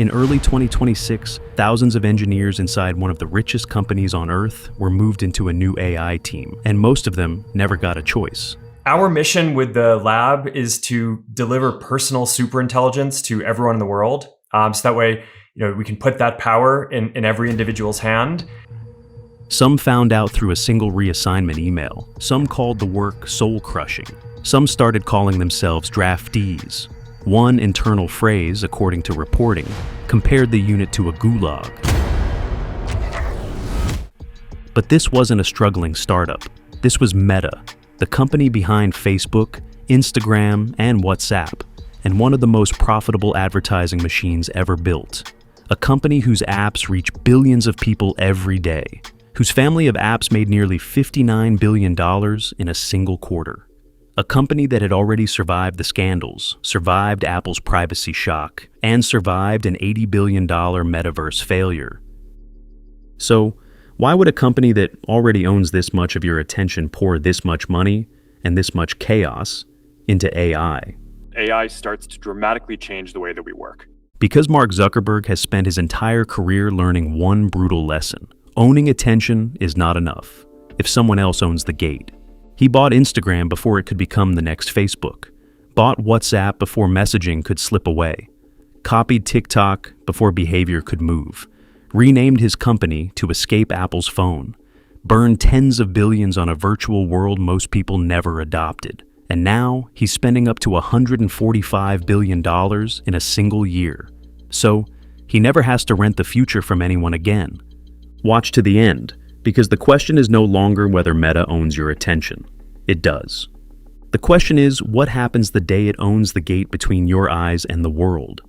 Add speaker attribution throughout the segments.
Speaker 1: In early 2026, thousands of engineers inside one of the richest companies on Earth were moved into a new AI team, and most of them never got a choice.
Speaker 2: Our mission with the lab is to deliver personal superintelligence to everyone in the world. So that way, we can put that power in every individual's hand.
Speaker 1: Some found out through a single reassignment email. Some called the work soul-crushing. Some started calling themselves draftees. One internal phrase, according to reporting, compared the unit to a gulag. But this wasn't a struggling startup. This was Meta, the company behind Facebook, Instagram, and WhatsApp, and one of the most profitable advertising machines ever built. A company whose apps reach billions of people every day, whose family of apps made nearly $59 billion in a single quarter. A company that had already survived the scandals, survived Apple's privacy shock, and survived an $80 billion Metaverse failure. So, why would a company that already owns this much of your attention pour this much money and this much chaos into AI?
Speaker 3: AI starts to dramatically change the way that we work.
Speaker 1: Because Mark Zuckerberg has spent his entire career learning one brutal lesson. Owning attention is not enough if someone else owns the gate. He bought Instagram before it could become the next Facebook, bought WhatsApp before messaging could slip away, copied TikTok before behavior could move, renamed his company to escape Apple's phone, burned tens of billions on a virtual world most people never adopted, and now he's spending up to $145 billion in a single year. So, he never has to rent the future from anyone again. Watch to the end, because the question is no longer whether Meta owns your attention. It does. The question is, what happens the day it owns the gate between your eyes and the world?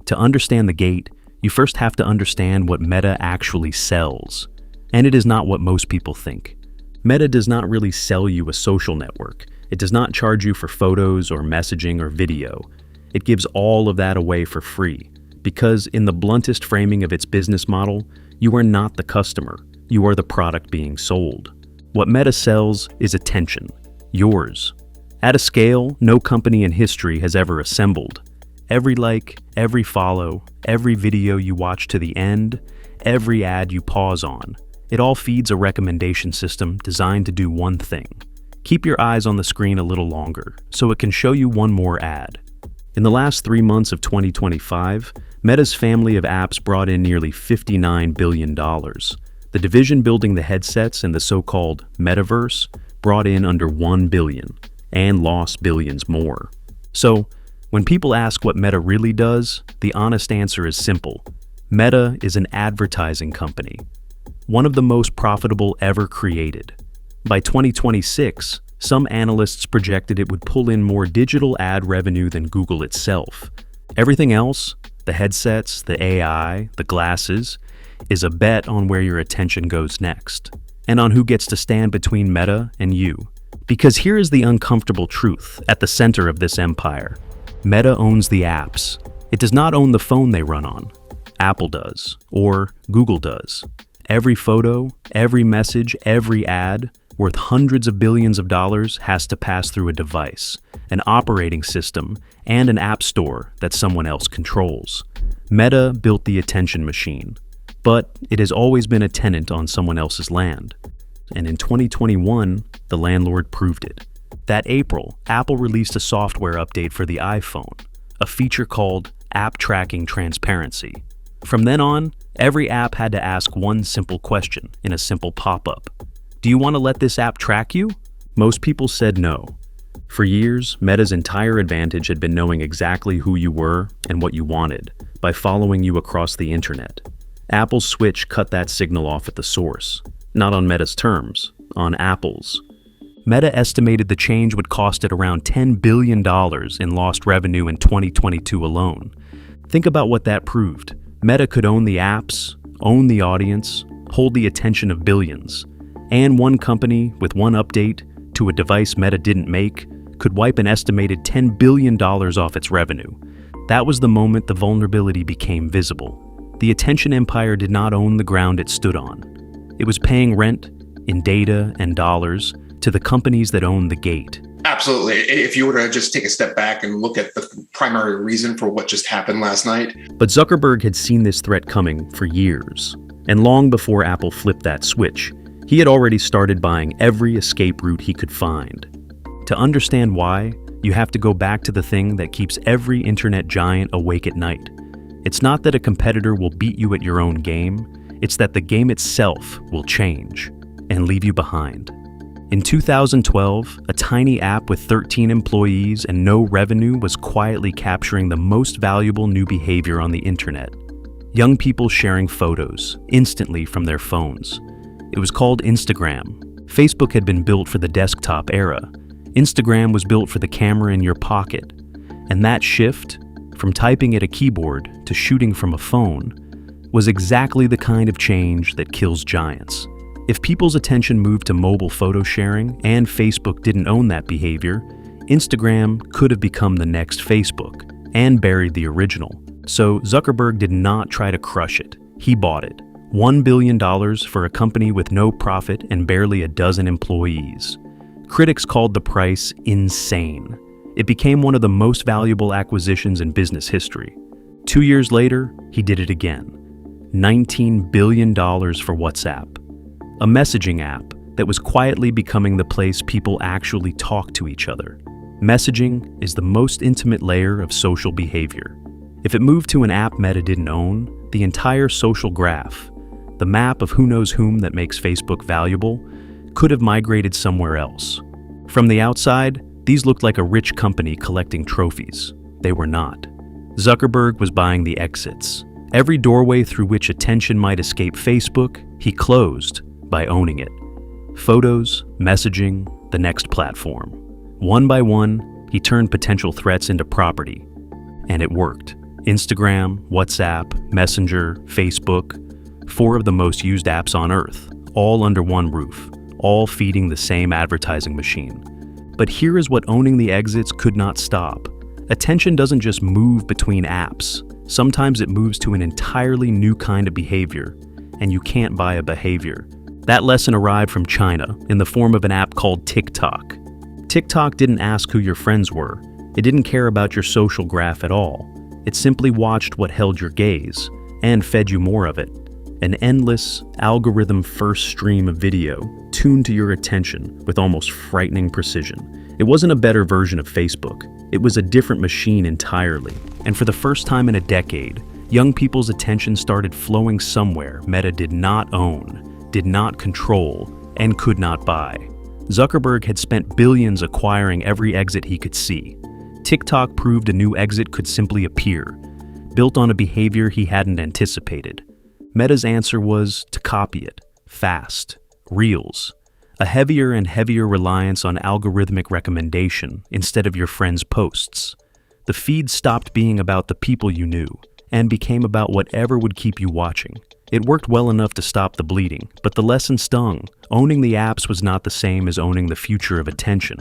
Speaker 1: To understand the gate, you first have to understand what Meta actually sells. And it is not what most people think. Meta does not really sell you a social network. It does not charge you for photos or messaging or video. It gives all of that away for free. Because in the bluntest framing of its business model, you are not the customer. You are the product being sold. What Meta sells is attention, yours. At a scale no company in history has ever assembled. Every like, every follow, every video you watch to the end, every ad you pause on, it all feeds a recommendation system designed to do one thing. Keep your eyes on the screen a little longer, so it can show you one more ad. In the last 3 months of 2025, Meta's family of apps brought in nearly $59 billion. The division building the headsets in the so-called Metaverse brought in under $1 billion and lost billions more. So, when people ask what Meta really does, the honest answer is simple. Meta is an advertising company, one of the most profitable ever created. By 2026, some analysts projected it would pull in more digital ad revenue than Google itself. Everything else, the headsets, the AI, the glasses, is a bet on where your attention goes next, and on who gets to stand between Meta and you. Because here is the uncomfortable truth at the center of this empire. Meta owns the apps. It does not own the phone they run on. Apple does, or Google does. Every photo, every message, every ad, worth hundreds of billions of dollars, has to pass through a device, an operating system, and an app store that someone else controls. Meta built the attention machine. But it has always been a tenant on someone else's land. And in 2021, the landlord proved it. That April, Apple released a software update for the iPhone, a feature called App Tracking Transparency. From then on, every app had to ask one simple question in a simple pop-up. Do you want to let this app track you? Most people said no. For years, Meta's entire advantage had been knowing exactly who you were and what you wanted by following you across the internet. Apple's switch cut that signal off at the source, not on Meta's terms, on Apple's. Meta estimated the change would cost it around $10 billion in lost revenue in 2022 alone. Think about what that proved. Meta could own the apps, own the audience, hold the attention of billions. And one company, with one update to a device Meta didn't make, could wipe an estimated $10 billion off its revenue. That was the moment the vulnerability became visible. The attention empire did not own the ground it stood on. It was paying rent, in data and dollars, to the companies that owned the gate.
Speaker 4: Absolutely. If you were to just take a step back and look at the primary reason for what just happened last night.
Speaker 1: But Zuckerberg had seen this threat coming for years. And long before Apple flipped that switch, he had already started buying every escape route he could find. To understand why, you have to go back to the thing that keeps every internet giant awake at night. It's not that a competitor will beat you at your own game, it's that the game itself will change and leave you behind. In 2012, a tiny app with 13 employees and no revenue was quietly capturing the most valuable new behavior on the internet. Young people sharing photos instantly from their phones. It was called Instagram. Facebook had been built for the desktop era. Instagram was built for the camera in your pocket. And that shift, from typing at a keyboard to shooting from a phone, was exactly the kind of change that kills giants. If people's attention moved to mobile photo sharing and Facebook didn't own that behavior, Instagram could have become the next Facebook and buried the original. So Zuckerberg did not try to crush it. He bought it. $1 billion for a company with no profit and barely a dozen employees. Critics called the price insane. It became one of the most valuable acquisitions in business history. 2 years later, he did it again. $19 billion for WhatsApp. A messaging app that was quietly becoming the place people actually talk to each other. Messaging is the most intimate layer of social behavior. If it moved to an app Meta didn't own, the entire social graph, the map of who knows whom that makes Facebook valuable, could have migrated somewhere else. From the outside, these looked like a rich company collecting trophies. They were not. Zuckerberg was buying the exits. Every doorway through which attention might escape Facebook, he closed by owning it. Photos, messaging, the next platform. One by one, he turned potential threats into property. And it worked. Instagram, WhatsApp, Messenger, Facebook, 4 of the most used apps on Earth, all under one roof, all feeding the same advertising machine. But here is what owning the exits could not stop. Attention doesn't just move between apps. Sometimes it moves to an entirely new kind of behavior, and you can't buy a behavior. That lesson arrived from China in the form of an app called TikTok. TikTok didn't ask who your friends were. It didn't care about your social graph at all. It simply watched what held your gaze and fed you more of it. An endless, algorithm-first stream of video tuned to your attention with almost frightening precision. It wasn't a better version of Facebook. It was a different machine entirely. And for the first time in a decade, young people's attention started flowing somewhere Meta did not own, did not control, and could not buy. Zuckerberg had spent billions acquiring every exit he could see. TikTok proved a new exit could simply appear, built on a behavior he hadn't anticipated. Meta's answer was to copy it, fast, Reels, a heavier and heavier reliance on algorithmic recommendation instead of your friends' posts. The feed stopped being about the people you knew and became about whatever would keep you watching. It worked well enough to stop the bleeding, but the lesson stung. Owning the apps was not the same as owning the future of attention.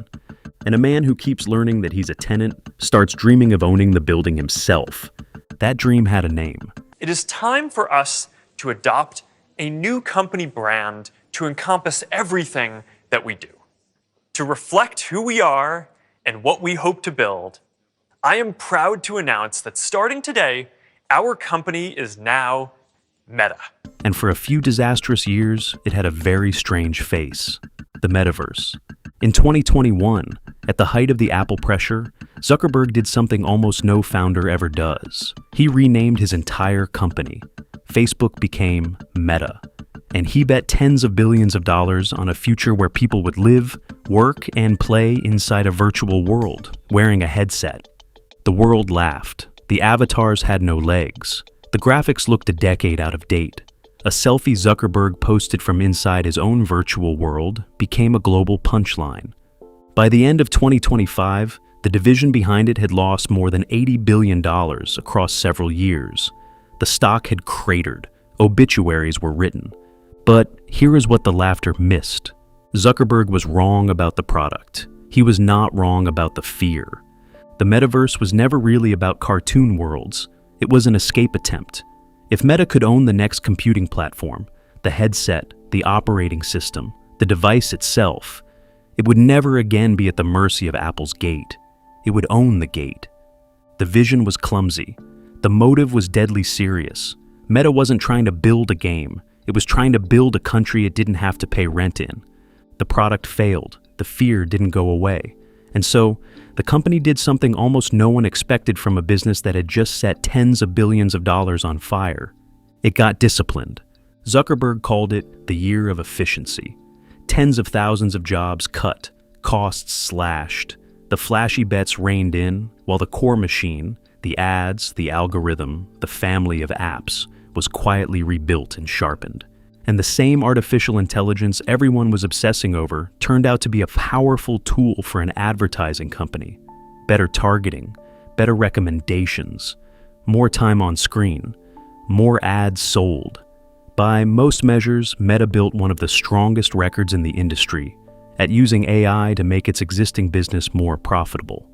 Speaker 1: And a man who keeps learning that he's a tenant starts dreaming of owning the building himself. That dream had a name.
Speaker 5: It is time for us to adopt a new company brand to encompass everything that we do. To reflect who we are and what we hope to build, I am proud to announce that starting today, our company is now Meta.
Speaker 1: And for a few disastrous years, it had a very strange face. The Metaverse. In 2021, at the height of the Apple pressure, Zuckerberg did something almost no founder ever does. He renamed his entire company. Facebook became Meta. And he bet tens of billions of dollars on a future where people would live, work, and play inside a virtual world, wearing a headset. The world laughed. The avatars had no legs. The graphics looked a decade out of date. A selfie Zuckerberg posted from inside his own virtual world became a global punchline. By the end of 2025, the division behind it had lost more than $80 billion across several years. The stock had cratered. Obituaries were written. But here is what the laughter missed. Zuckerberg was wrong about the product. He was not wrong about the fear. The metaverse was never really about cartoon worlds. It was an escape attempt. If Meta could own the next computing platform, the headset, the operating system, the device itself, It would never again be at the mercy of Apple's gate. It would own the gate. The vision was clumsy. The motive was deadly serious. Meta wasn't trying to build a game. It was trying to build a country it didn't have to pay rent in. The product failed. The fear didn't go away. And so, the company did something almost no one expected from a business that had just set tens of billions of dollars on fire. It got disciplined. Zuckerberg called it the year of efficiency. Tens of thousands of jobs cut, costs slashed. The flashy bets reined in, while the core machine, the ads, the algorithm, the family of apps, was quietly rebuilt and sharpened. And the same artificial intelligence everyone was obsessing over turned out to be a powerful tool for an advertising company. Better targeting, better recommendations, more time on screen, more ads sold. By most measures, Meta built one of the strongest records in the industry at using AI to make its existing business more profitable.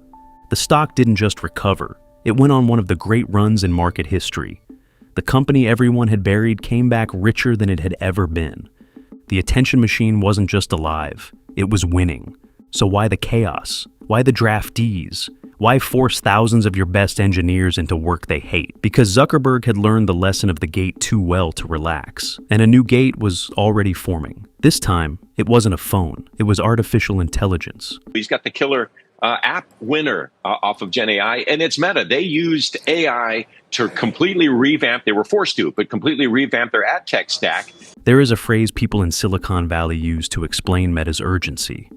Speaker 1: The stock didn't just recover, it went on one of the great runs in market history. The company everyone had buried came back richer than it had ever been. The attention machine wasn't just alive, it was winning. So why the chaos? Why the draftees? Why force thousands of your best engineers into work they hate? Because Zuckerberg had learned the lesson of the gate too well to relax, and a new gate was already forming. This time, it wasn't a phone, it was artificial intelligence.
Speaker 6: He's got the killer app winner off of Gen AI, and it's Meta. They used AI to completely revamp, they were forced to, but completely revamp their ad tech stack.
Speaker 1: There is a phrase people in Silicon Valley use to explain Meta's urgency.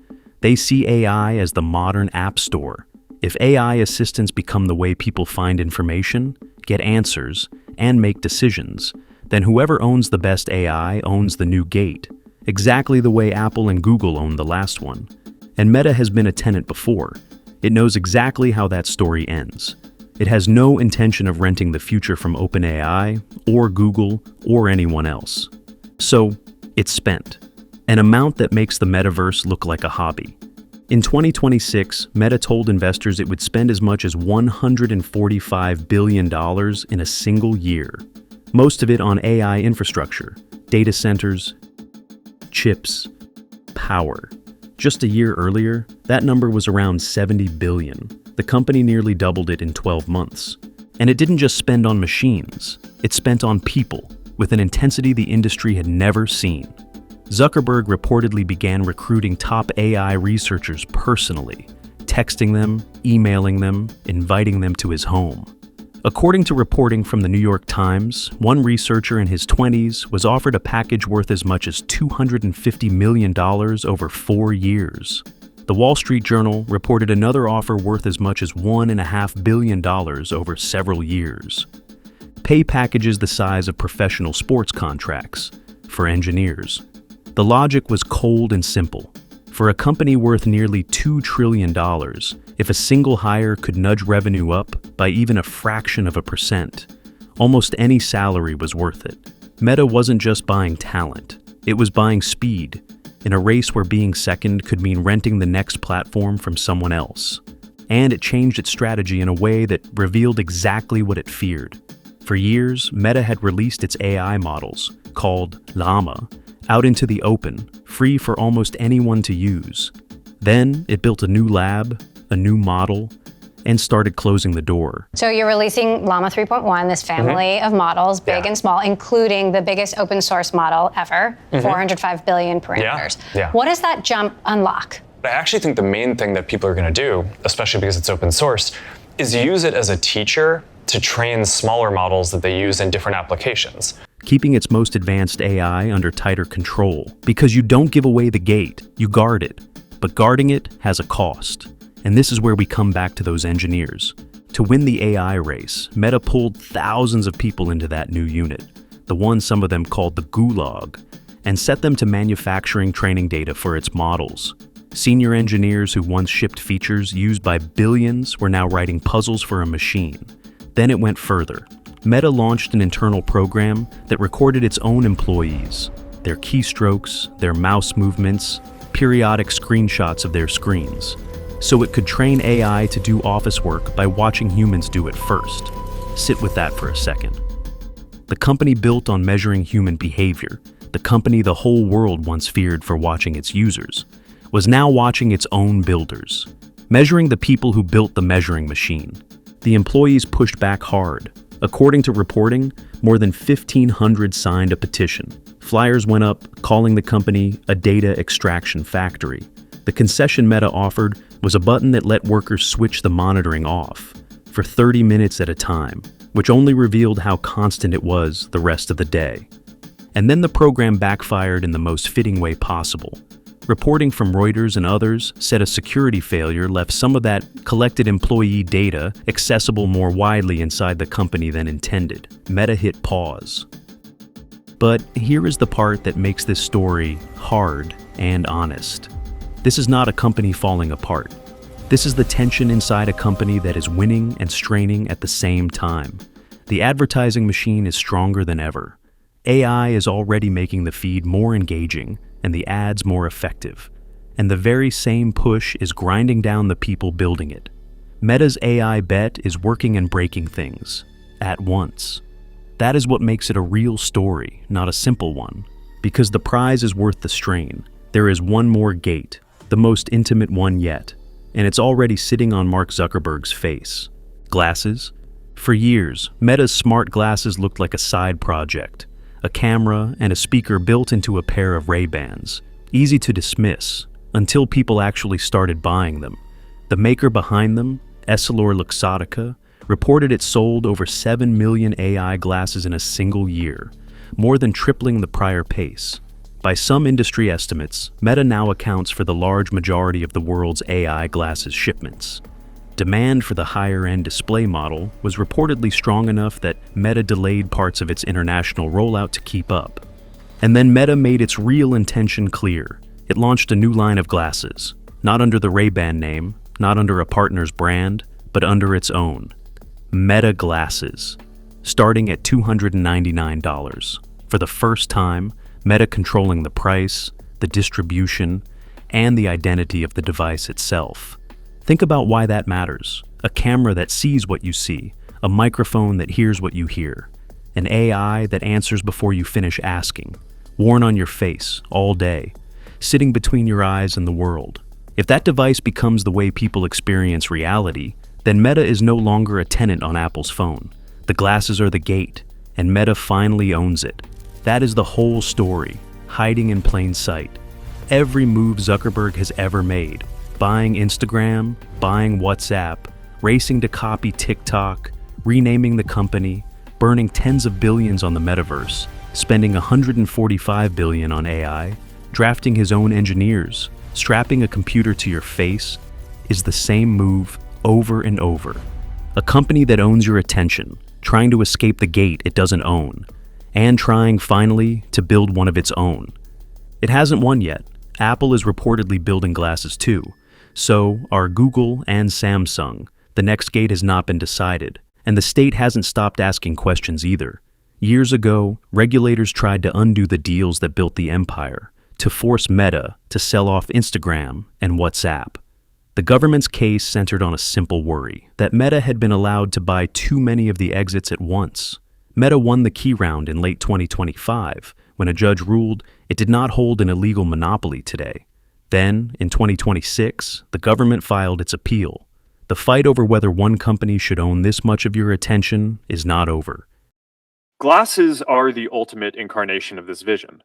Speaker 1: They see AI as the modern app store. If AI assistants become the way people find information, get answers, and make decisions, then whoever owns the best AI owns the new gate, exactly the way Apple and Google owned the last one. And Meta has been a tenant before. It knows exactly how that story ends. It has no intention of renting the future from OpenAI, or Google, or anyone else. So, it's spent. An amount that makes the metaverse look like a hobby. In 2026, Meta told investors it would spend as much as $145 billion in a single year. Most of it on AI infrastructure, data centers, chips, power. Just a year earlier, that number was around $70 billion. The company nearly doubled it in 12 months. And it didn't just spend on machines, it spent on people, with an intensity the industry had never seen. Zuckerberg reportedly began recruiting top AI researchers personally, texting them, emailing them, inviting them to his home. According to reporting from the New York Times, one researcher in his 20s was offered a package worth as much as $250 million over 4 years. The Wall Street Journal reported another offer worth as much as $1.5 billion over several years. Pay packages the size of professional sports contracts for engineers. The logic was cold and simple. For a company worth nearly $2 trillion, if a single hire could nudge revenue up by even a fraction of a percent, almost any salary was worth it. Meta wasn't just buying talent, it was buying speed, in a race where being second could mean renting the next platform from someone else. And it changed its strategy in a way that revealed exactly what it feared. For years, Meta had released its AI models, called Llama, out into the open, free for almost anyone to use. Then it built a new lab, a new model, and started closing the door.
Speaker 7: So you're releasing Llama 3.1, this family of models, big and small, including the biggest open source model ever, 405 billion parameters. What does that jump unlock?
Speaker 8: I actually think the main thing that people are going to do, especially because it's open source, is use it as a teacher to train smaller models that they use in different applications.
Speaker 1: Keeping its most advanced AI under tighter control, because you don't give away the gate, you guard it. But guarding it has a cost. And this is where we come back to those engineers. To win the AI race, Meta pulled thousands of people into that new unit, the one some of them called the Gulag, and set them to manufacturing training data for its models. Senior engineers who once shipped features used by billions were now writing puzzles for a machine. Then it went further. Meta launched an internal program that recorded its own employees, their keystrokes, their mouse movements, periodic screenshots of their screens, so it could train AI to do office work by watching humans do it first. Sit with that for a second. The company built on measuring human behavior, the company the whole world once feared for watching its users, was now watching its own builders, measuring the people who built the measuring machine. The employees pushed back hard. According to reporting, more than 1,500 signed a petition. Flyers went up, calling the company a data extraction factory. The concession Meta offered was a button that let workers switch the monitoring off for 30 minutes at a time, which only revealed how constant it was the rest of the day. And then the program backfired in the most fitting way possible. Reporting from Reuters and others said a security failure left some of that collected employee data accessible more widely inside the company than intended. Meta hit pause. But here is the part that makes this story hard and honest. This is not a company falling apart. This is the tension inside a company that is winning and straining at the same time. The advertising machine is stronger than ever. AI is already making the feed more engaging and the ads more effective. And the very same push is grinding down the people building it. Meta's AI bet is working and breaking things at once. That is what makes it a real story, not a simple one. Because the prize is worth the strain. There is one more gate, the most intimate one yet, and it's already sitting on Mark Zuckerberg's face. Glasses? For years, Meta's smart glasses looked like a side project. A camera and a speaker built into a pair of Ray-Bans. Easy to dismiss, until people actually started buying them. The maker behind them, EssilorLuxottica, reported it sold over 7 million AI glasses in a single year, more than tripling the prior pace. By some industry estimates, Meta now accounts for the large majority of the world's AI glasses shipments. Demand for the higher-end display model was reportedly strong enough that Meta delayed parts of its international rollout to keep up. And then Meta made its real intention clear. It launched a new line of glasses, not under the Ray-Ban name, not under a partner's brand, but under its own. Meta Glasses, starting at $299. For the first time, Meta controlling the price, the distribution, and the identity of the device itself. Think about why that matters. A camera that sees what you see, a microphone that hears what you hear, an AI that answers before you finish asking, worn on your face all day, sitting between your eyes and the world. If that device becomes the way people experience reality, then Meta is no longer a tenant on Apple's phone. The glasses are the gate, and Meta finally owns it. That is the whole story, hiding in plain sight. Every move Zuckerberg has ever made, buying Instagram, buying WhatsApp, racing to copy TikTok, renaming the company, burning tens of billions on the Metaverse, spending $145 billion on AI, drafting his own engineers, strapping a computer to your face, is the same move over and over. A company that owns your attention, trying to escape the gate it doesn't own, and trying, finally, to build one of its own. It hasn't won yet. Apple is reportedly building glasses too. So are Google and Samsung. The next gate has not been decided, and the state hasn't stopped asking questions either. Years ago, regulators tried to undo the deals that built the empire, to force Meta to sell off Instagram and WhatsApp. The government's case centered on a simple worry, that Meta had been allowed to buy too many of the exits at once. Meta won the key round in late 2025, when a judge ruled it did not hold an illegal monopoly today. Then, in 2026, the government filed its appeal. The fight over whether one company should own this much of your attention is not over.
Speaker 3: Glasses are the ultimate incarnation of this vision.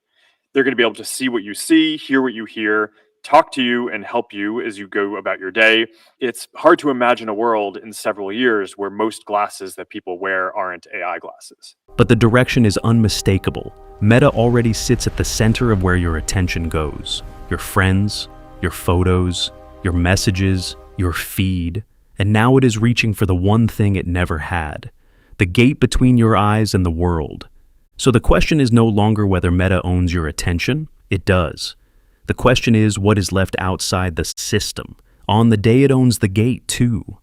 Speaker 3: They're going to be able to see what you see, hear what you hear, talk to you, and help you as you go about your day. It's hard to imagine a world in several years where most glasses that people wear aren't AI glasses.
Speaker 1: But the direction is unmistakable. Meta already sits at the center of where your attention goes. Your friends, your photos, your messages, your feed, and now it is reaching for the one thing it never had, the gate between your eyes and the world. So the question is no longer whether Meta owns your attention. It does. The question is what is left outside the system, on the day it owns the gate too.